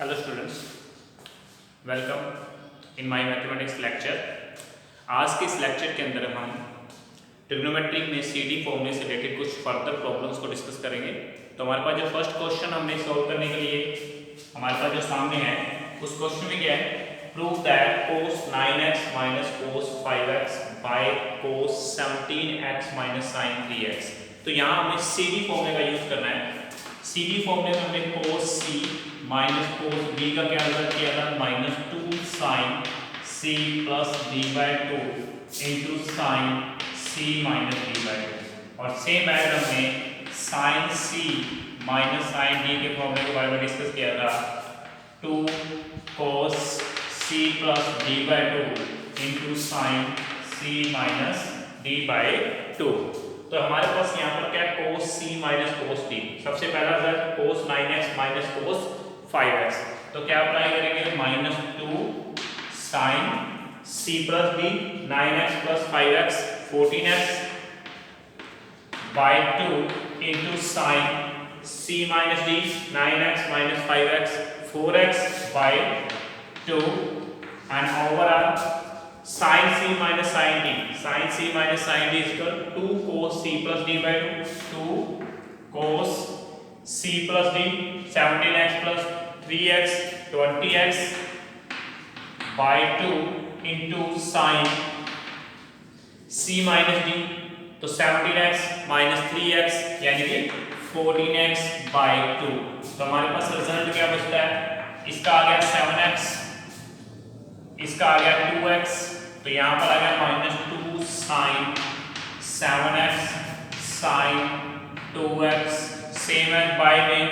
Hello students, welcome in my mathematics lecture. आज के इस लेक्चर के अंदर हम ट्रिग्नोमेट्री में सीडी फॉर्मूले से रिलेटेड कुछ फर्दर प्रॉब्लम्स को डिस्कस करेंगे। तो हमारे पास जो फर्स्ट क्वेश्चन हमने सॉल्व करने के लिए हमारे पास जो सामने है उस क्वेश्चन में क्या है, prove that cos 9x minus cos 5x by cos 17x minus sin 3x। तो यहाँ हमें सीडी फॉर्मूले का यूज करना है। सीडी फॉर्मूले में हमने cos c minus cos b का क्या रिजल्ट किया था, minus 2 sin c plus d by 2 into sine c minus d by 2। और सेम एज हमने sin c minus sin d के फॉर्मूले के बारे में डिस्कस किया था, 2 cos c plus d by 2 into sine c minus d by 2। तो हमारे पास यहाँ पर क्या है, cos c minus cos d। सबसे पहला result cos 9x minus cos 5x। तो क्या अप्लाई करेंगे, minus 2 sine c plus d 9x plus 5x 14x by 2 into sine c minus d 9x minus 5x 4x by 2 and overall sin c minus sin d, sin c minus sin d is equal to 2 cos c plus d by 2, 2 cos c plus d 17x plus 3x 20x by 2 into sin c minus d। तो 17x minus 3x यानी कि 14x by 2। तो हमारे पास result क्या बचता है, इसका आ गया 7x, इसका आ गया 2x। तो यहाँ पर आ गया minus 2 sine 7x sine 2x। Same as by में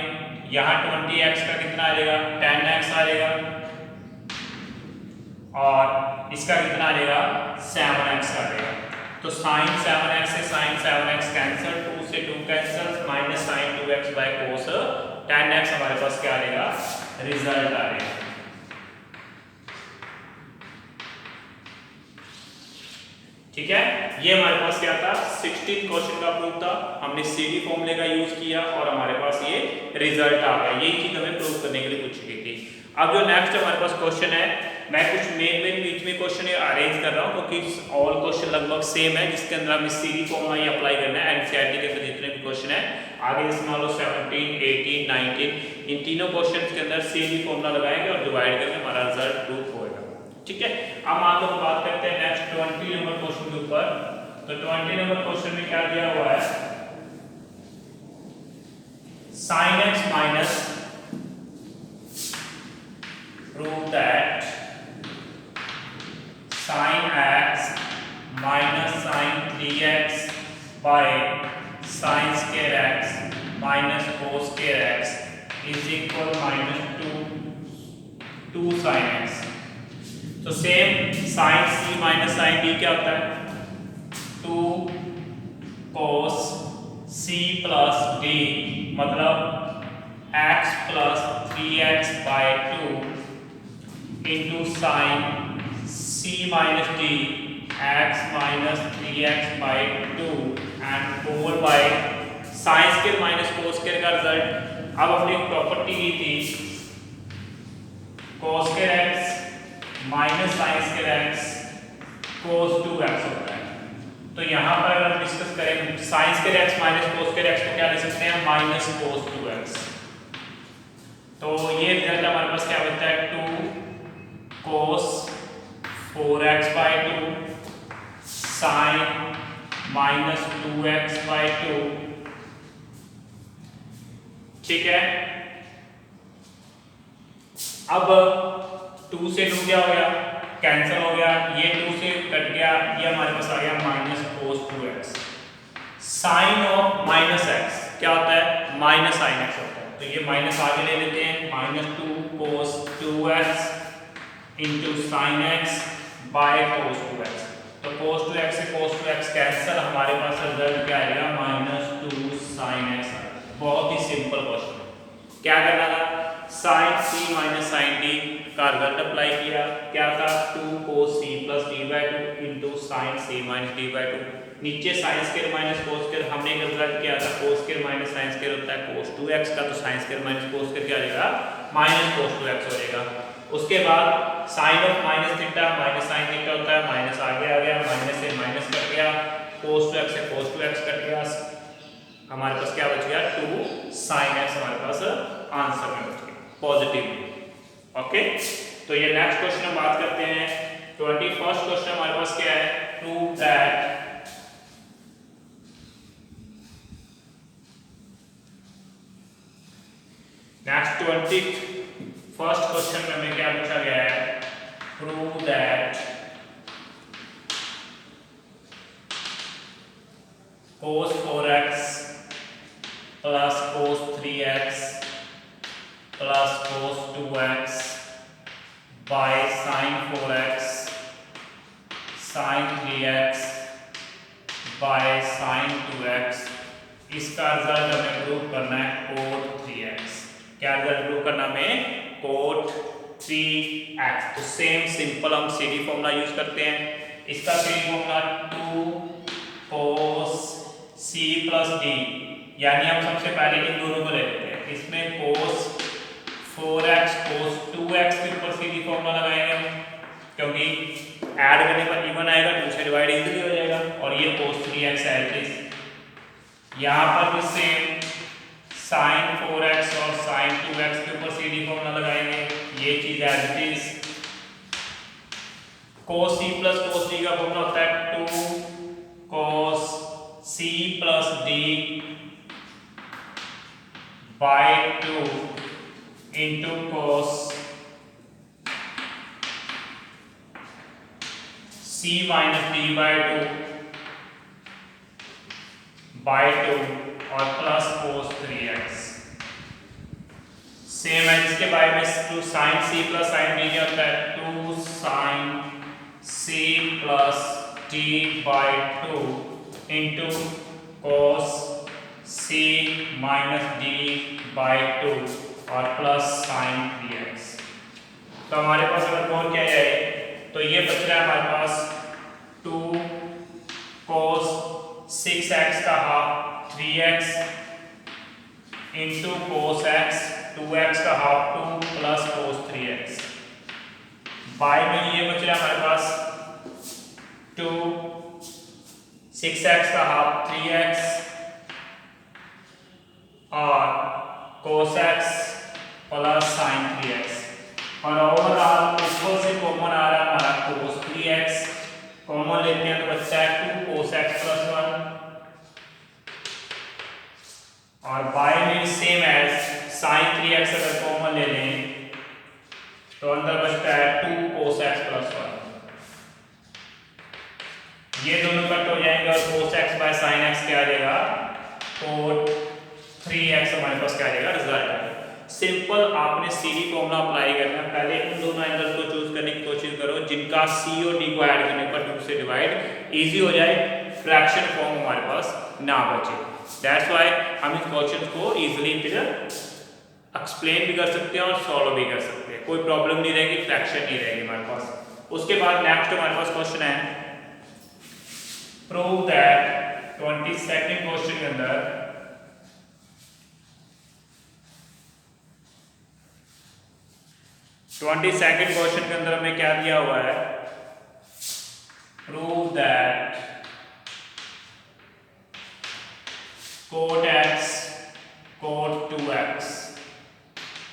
यहाँ 20x का कितना आ जाएगा, 10x आ जाएगा और इसका कितना आ जाएगा, 7x आ जाएगा। तो साइन 7x से साइन 7x कैंसिल, 2 से 2 cancel, minus sine 2x by cos 10x हमारे पास क्या आ जाएगा, रिजल्ट आ जाएगा। ठीक है, ये हमारे पास क्या था, 16th क्वेश्चन का प्रूफ था। हमने सीडी फॉर्मूले का यूज किया और हमारे पास ये रिजल्ट आ गया। यही चीज हमें प्रूव करने के लिए पूछी गई थी। अब जो नेक्स्ट हमारे पास क्वेश्चन है, मैं कुछ मेन बीच में क्वेश्चन अरेंज कर रहा हूँ क्योंकि ऑल क्वेश्चन लगभग सेम है, जिसके अंदर हमें सीडी फॉर्मूला ही अप्लाई करना है। एनसीईआरटी के अंदर जितने भी क्वेश्चन है आगे इसमें मान लो 17, 18, 19 इन तीनों क्वेश्चन के अंदर सीडी फॉर्मूला लगाएंगे और डिवाइड करके हमारा रिजल्ट प्रूफ होगा। ठीक है, अब मान लो हम बात करते हैं नेक्स्ट 20 नंबर क्वेश्चन के ऊपर। तो 20 नंबर क्वेश्चन में क्या दिया हुआ है, sin x minus prove that sin x minus sin 3x by sin square x minus cos square x is equal minus 2 sin x। तो same sine c minus sine d क्या होता है, 2 cos c plus d मतलब x plus 3x by 2 into sine c minus d x minus 3x by 2 and whole by sine square minus cos square का result. अब हमने एक property ली थी, cos square x minus sine square x cos 2x होता है। तो यहाँ पर अगर डिस्कस करें sine square x minus cos square x को क्या लिख सकते हैं, माइनस cos 2x। तो ये रिजल्ट हमारे पास क्या बचता है, 2 cos 4x by 2 sine minus 2x by 2। ठीक है, अब 2 से 2 क्या हो गया, कैंसिल हो गया, ये 2 से कट गया, ये हमारे पास आ गया minus cos 2x। Sine of minus x क्या होता है, माइनस साइन x होता है। तो ये माइनस आगे ले लेते हैं, minus 2 cos 2x into sine x by cos 2x। तो cos 2x से cos 2x कैंसिल, हमारे पास रिजल्ट क्या आएगा, माइनस 2 साइन x। बहुत ही सिंपल क्वेश्चन। क्या करना था, sine C minus sine D का रिजल्ट अप्लाई किया, क्या था 2 cos c plus D by two into sine C minus D by two. नीचे sine square minus cos square हमने रिजल्ट किया था, cos square minus sine square होता है कोस 2x का, तो sine square minus cos square क्या आ जाएगा माइनस कोस 2x हो जाएगा। उसके बाद sine of minus theta minus sine theta होता है, माइनस आगे आ गया, माइनस से माइनस कट गया, कोस 2x से कोस 2x कट गया, हमारे पास क्या बच गया 2 sin x हमारे पास आंसर में बच गया पॉजिटिव। ओके, तो ये नेक्स्ट क्वेश्चन हम बात करते हैं। 21st क्वेश्चन हमारे पास क्या है, prove that next 21st question में हमें क्या पूछा गया है, prove that cos 4x plus cos 3x plus cos 2x by sin 4x sin 3x by sin 2x, इसका रिजल्ट हमें प्रूव करना है cot 3x। क्या रिजल्ट प्रूव करना हमें cot 3x। तो सेम सिंपल हम सीडी फॉर्मूला यूज करते हैं। इसका CD formula 2 cos c plus D, यानी हम सबसे पहले इन दोनों को ले लेते हैं। इसमें cos 4x cos 2x के ऊपर सीधी फॉर्मूला लगाएंगे हम, क्योंकि ऐड करने पर इवन आएगा, 2 से डिवाइड इजीली हो जाएगा। और ये cos 3x है एटलीस्ट। यहाँ पर भी सेम sin 4x और sin 2x के ऊपर सीधी फॉर्मूला लगाएंगे, ये चीज as it is. cos c plus cos d का फॉर्मूला होता है 2 cos c plus d by 2 into cos c minus d by 2 by 2 और प्लस cos 3x। सेम है इसके बाय में 2 sin c plus sin d क्या होता है 2 sin c plus d by 2 into cos c minus d by 2 और plus sin 3x। तो हमारे पास अगर और क्या जाए तो ये बच रहा है हमारे पास 2 cos 6x का half 3x into cos x 2x का half 2 plus cos 3x। Bye में ये बच रहा है हमारे पास 2 6x का हाफ 3x और cos x plus sin 3x। और ओवरऑल इक्वल से कॉमन आ रहा है हमारा cos 3x, कॉमन लेते हैं तो बचता है 2 cos x प्लस 1 और बाय में सेम एज sin 3x अगर कॉमन ले लें तो अंदर बचता है 2 cos x प्लस 1। ये दोनों कट हो जाएंगे और cos x by sin x क्या आ जाएगा cot 3x हमारे पास क्या आ जाएगा रिजल्ट। सिंपल आपने सीडी फॉर्मूला अप्लाई करना है। पहले इन दोनों एंगल को चूज करने की कोशिश करो जिनका सी और डी को ऐड करने पर 2 से डिवाइड इजी हो जाए, फ्रैक्शन फॉर्म हमारे पास ना बचे। दैट्स व्हाई हम इस क्वेश्चन को इजीली फिर एक्सप्लेन भी कर सकते हैं और सॉल्व भी कर सकते हैं, कोई प्रॉब्लम नहीं रहेगी, फ्रैक्शन नहीं रहेगी हमारे पास। उसके बाद नेक्स्ट हमारे पास क्वेश्चन है प्रूव दैट 22nd क्वेश्चन के अंदर 22nd क्वेश्चन के अंदर हमें क्या दिया हुआ है, prove that cot x cot 2x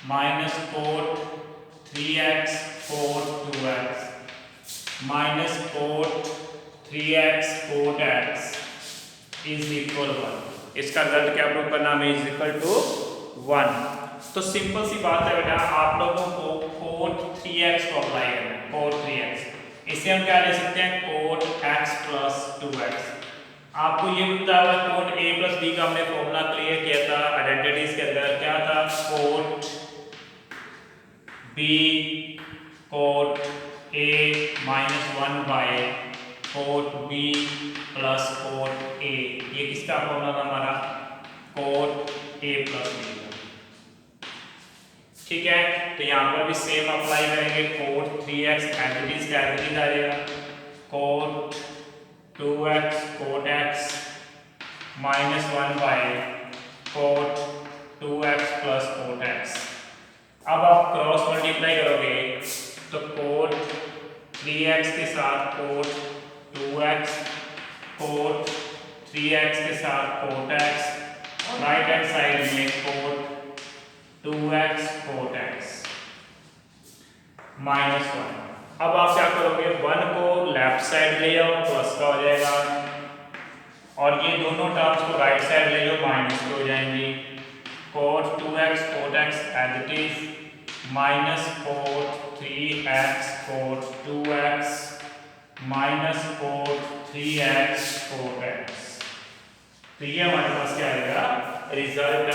minus cot 3x cot 2x minus cot 3x cot x is equal 1। इसका रिजल्ट क्या प्रूव करना हमें इज इक्वल टू 1। तो सिंपल सी बात है बेटा, आप लोगों को cot 3x को अप्लाई करना है, cot 3x। इसे हम क्या ले सकते हैं cot x प्लस 2x। आपको ये बताया हुआ cot a प्लस b का हमने फॉर्मूला क्लियर किया था आइडेंटिटीज के अंदर, क्या था cot b cot a minus 1 by cot b plus cot a। ये किसका फॉर्मूला था हमारा cot a प्लस b। ठीक है, तो यहाँ पर भी सेम अप्लाई करेंगे, cot 3x as it is आ जाएगा, cot 2x cot x minus 1 by cot 2x plus cot x। अब आप क्रॉस मल्टीप्लाई करोगे तो कोट 3x के साथ कोट 2x, कोट 3x के साथ कोट x, और राइट हैंड साइड में cot 2x cot x minus 1। अब आप क्या करोगे, 1 को लेफ्ट साइड ले जाओ, प्लस का हो जाएगा, और ये दोनों टर्म्स को राइट साइड ले जाओ, माइनस के हो जाएंगी। Cot 2x cot x as it is minus cot 3x cot 2x minus cot 3x cot x। तो ये हमारे पास क्या आएगा, रिजल्ट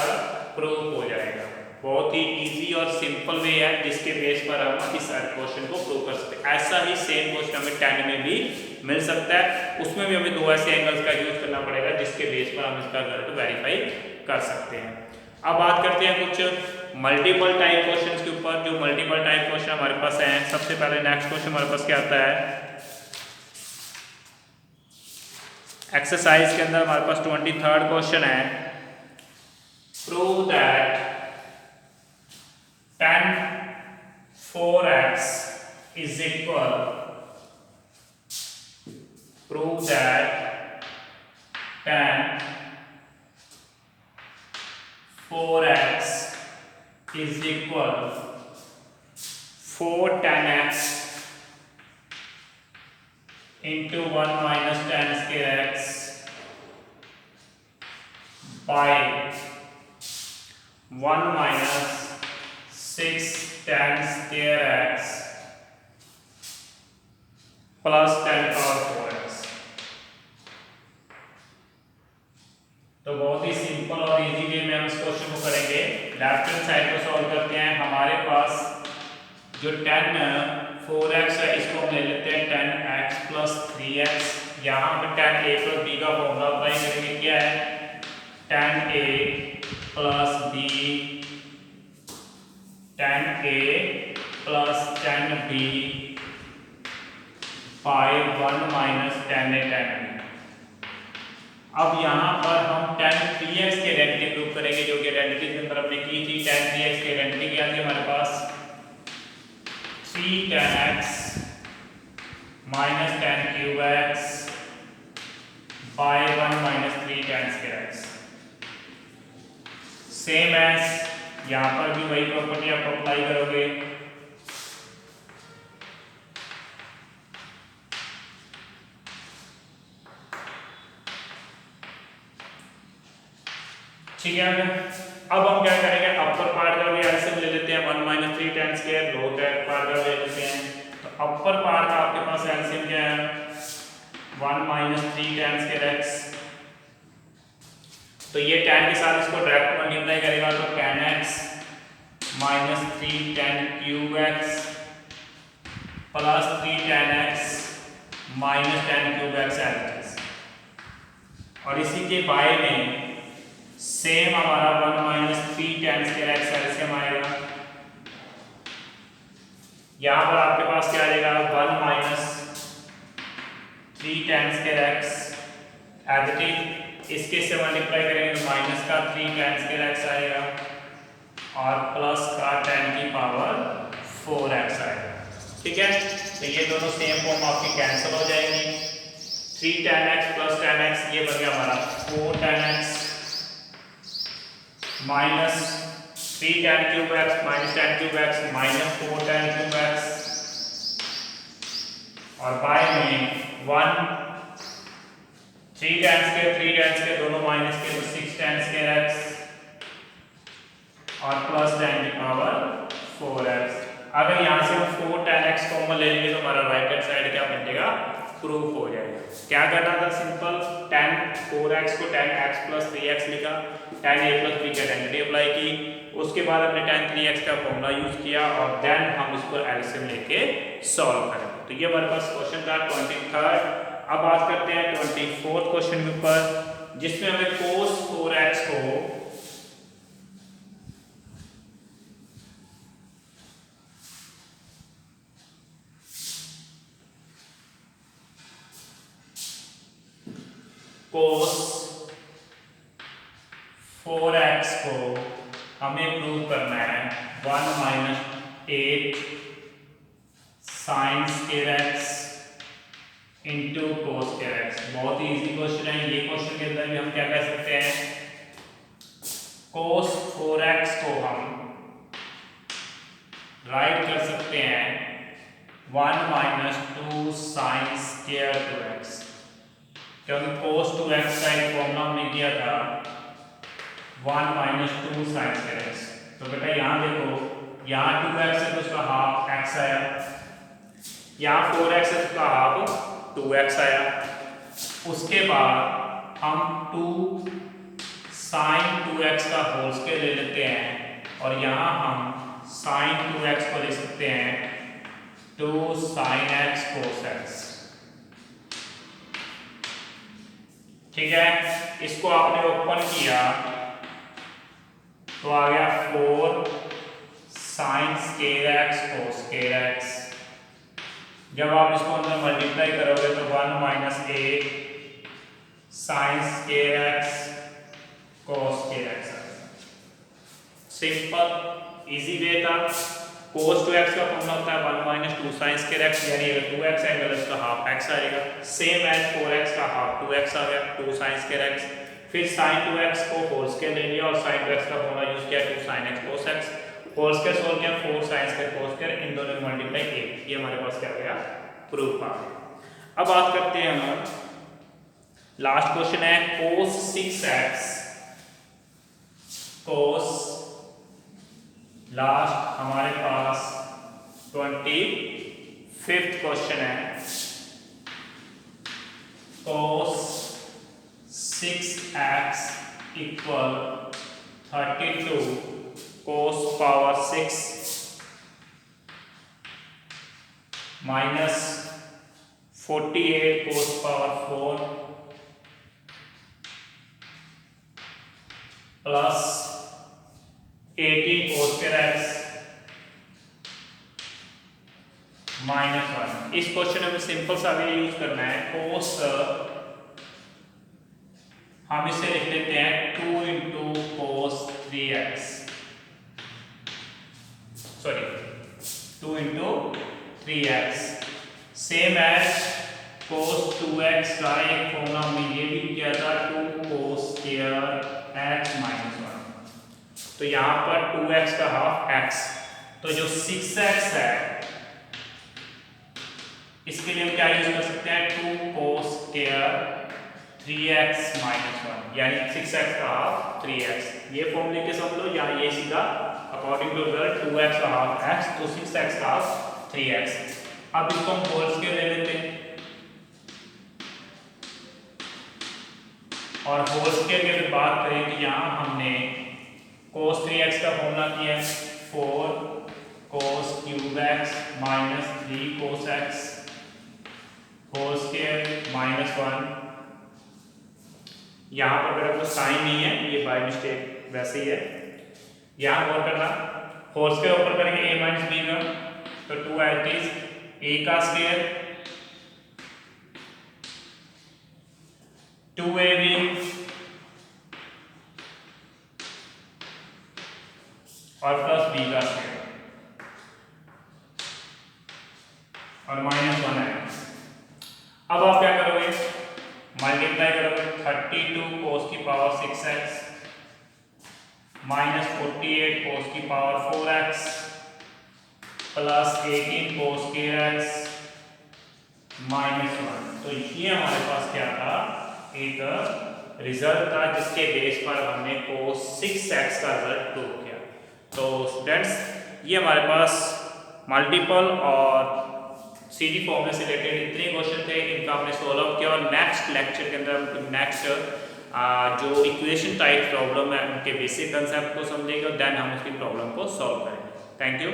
प्रूव हो जाएगा। बहुत ही इजी और सिंपल वे है जिसके बेस पर हम इस क्वेश्चन को प्रूव कर सकते हैं। ऐसा ही सेम क्वेश्चन हमें 10 में भी मिल सकता है, उसमें भी हमें दो ऐसे एंगल्स का यूज करना पड़ेगा जिसके बेस पर हम इसका रिजल्ट वेरीफाई कर सकते हैं। अब बात करते हैं कुछ मल्टीपल टाइप क्वेश्चंस के ऊपर। जो मल्टीपल टाइप क्वेश्चन हमारे पास हैं, सबसे पहले नेक्स्ट क्वेश्चन हमारे पास क्या आता है, एक्सरसाइज के अंदर हमारे पास 23rd क्वेश्चन है, prove that tan 4x is equal, prove that tan 4x is equal 4 tan x into 1 minus tan square x by 1 minus 6 tan square x plus tan power 4x। तो बहुत ही simple और easy way में हम इस question को करेंगे। Left hand side को solve करते हैं। हमारे पास जो tan 4x है इसको हम ले लेते हैं tan x प्लस 3x। यहाँ पे tan a प्लस b का फॉर्मूला अप्लाई करेंगे, क्या है tan a plus b tan a plus tan b by 1 minus tan a tan b। अब यहाँ पर हम tan 3x की आइडेंटिटी प्रूव करेंगे, जो कि आइडेंटिटी के अंदर हमने की थी। tan 3x की आइडेंटिटी क्या थी हमारे पास, 3 tan x minus tan cube x by 1 minus 3 tan square x। Same as यहाँ पर भी वही प्रॉपर्टी आप अप्लाई करोगे। ठीक है, अब हम क्या करेंगे, अपर पार्ट का भी एलसीएम ले लेते हैं, 1 minus 3 tan square, lower part का ले लेते हैं। तो अपर पार्ट का आपके पास एलसीएम क्या है, 1 माइनस 3 tan स्क्वायर x। तो ये tan के साथ इसको डायरेक्ट मल्टीप्लाई करेगा तो tan x minus 3 tan cube x plus 3 tan x minus tan cube x as. और इसी के बाय में सेम हमारा 1 minus 3 tan square x LCM आएगा। यहाँ पर आपके पास क्या आ जाएगा, 1 minus 3 tan square x as it is. इसके से मल्टीप्लाई करेंगे तो माइनस का 3 tan स्क्वायर x आएगा और प्लस का tan की पावर 4x आएगा। ठीक है, तो ये दोनों सेम फॉर्म आपकी कैंसिल हो जाएंगी। 3 tan x plus tan x ये बन गया हमारा 4 tan x minus 3 tan cube x minus tan cube x minus 4 tan cube x, और बाय में 1 3 tan स्क्वायर दोनों माइनस के तो 6 tan स्क्वायर x और प्लस tan की पावर 4x। अगर यहाँ से हम 4 tan x कॉमन ले लेंगे तो हमारा राइट हैंड साइड क्या बनेगा, प्रूफ हो जाएगा। क्या करना था, सिंपल tan 4x को tan x प्लस 3x लिखा, tan a प्लस b की आइडेंटिटी अप्लाई की, उसके बाद हमने tan 3x का फॉर्मूला यूज किया और देन हम इसको एलसीएम लेके सॉल्व करेंगे। तो ये हमारे पास क्वेश्चन था 23rd। अब बात करते हैं 24th क्वेश्चन के ऊपर, जिसमें हमें cos 4x को कोस 4x को हमें प्रूव करना है 1 minus 8 sine square x into cos square x। बहुत ही इजी क्वेश्चन है। ये क्वेश्चन के अंदर भी हम क्या कह सकते हैं, कोस 4x को हम राइट कर सकते हैं 1 माइनस 2 साइन स्क्वायर 2x, क्योंकि कोस 2x का एक फॉर्मूला हमने किया था 1 माइनस 2 साइन स्क्वायर x। तो बेटा यहाँ देखो, यहाँ 2x है तो उसका हाफ x आया, यहाँ 4x है तो उसका हाफ 2x आया। उसके बाद हम 2 साइन 2x का होल स्क्वायर ले लेते हैं और यहाँ हम साइन 2x को ले सकते हैं 2 साइन x कोस x। ठीक है, इसको आपने ओपन किया तो आ गया 4 साइन स्क्वायर x कोस स्क्वायर x। जब आप इसको अंदर मल्टीप्लाई करोगे तो 1 माइनस 8 साइन स्क्वायर x कोस square x। Simple easy way था। कोस 2x का फॉर्मूला होता है 1 माइनस 2 साइन स्क्वायर x, यानी अगर 2x है तो इसका हाफ x आएगा। सेम एज 4x का हाफ 2x आ गया, 2 साइन स्क्वायर x। फिर साइन 2x को होल स्क्वायर ले लिया और साइन 2x का फॉर्मूला यूज किया 2 साइन x कोस x। होल स्क्वायर सोल्व किया 4 साइन स्क्वायर कोस स्क्वायर, इन दोनों में मल्टीप्लाई 8। ये हमारे पास क्या आ गया, प्रूफ आ गया। अब बात करते हैं हम, लास्ट क्वेश्चन है कोस 6x कोस, लास्ट हमारे पास 25th क्वेश्चन है cos 6x equal 32 cos power 6 minus 48 cos power 4 plus 18 cos square x minus 1। इस क्वेश्चन में सिंपल सा भी यूज करना है, कोस हम इसे लिख लेते हैं 2 into cos 3x, sorry 2 into 3x। Same as cos 2x का एक फॉर्मूला हमने ये भी किया था 2 कोस स्क्वायर x माइनस 1। तो यहाँ पर 2x का हाफ x, तो जो 6x है इसके लिए हम क्या यूज कर सकते हैं 2 कोस स्क्वायर 3x माइनस 1, यानी 6x का हाफ 3x। ये फॉर्मूले के समझ लो, या ये सीधा अकॉर्डिंग टू रिजल्ट 2x का हाफ x, तो 6x का हाफ 3x। अब इसको हम होल स्क्वायर ले लेते हैं और होल स्क्वायर की अगर बात करें तो यहाँ हमने cos 3x का फॉर्मूला किया है 4 cos cube x minus 3 cos x whole square minus 1। यहाँ पर मेरा कोई साइन नहीं है, ये बाय मिस्टेक वैसे ही है। यहाँ और करना, होल स्क्वायर ऊपर करेंगे a माइनस b का, तो 2 it is a का स्क्वायर 2ab और प्लस b का स्क्वायर और माइनस 1 है। अब आप क्या करोगे, मल्टीप्लाई करोगे 32 कोस की पावर 6x माइनस 48 कोस की power 4x plus 18 cos square x minus 1। तो ये हमारे पास क्या था, एक रिजल्ट था जिसके बेस पर हमने कोस 6x का रिजल्ट प्रूव किया। तो स्टूडेंट्स, ये हमारे पास मल्टीपल और सीडी फॉर्मूले से रिलेटेड इतने क्वेश्चन थे, इनका हमने सॉल्व किया। और नेक्स्ट लेक्चर के अंदर नेक्स्ट जो इक्वेशन टाइप प्रॉब्लम है उनके बेसिक कंसेप्ट को समझेंगे और देन हम उसकी प्रॉब्लम को सॉल्व करेंगे। Thank you.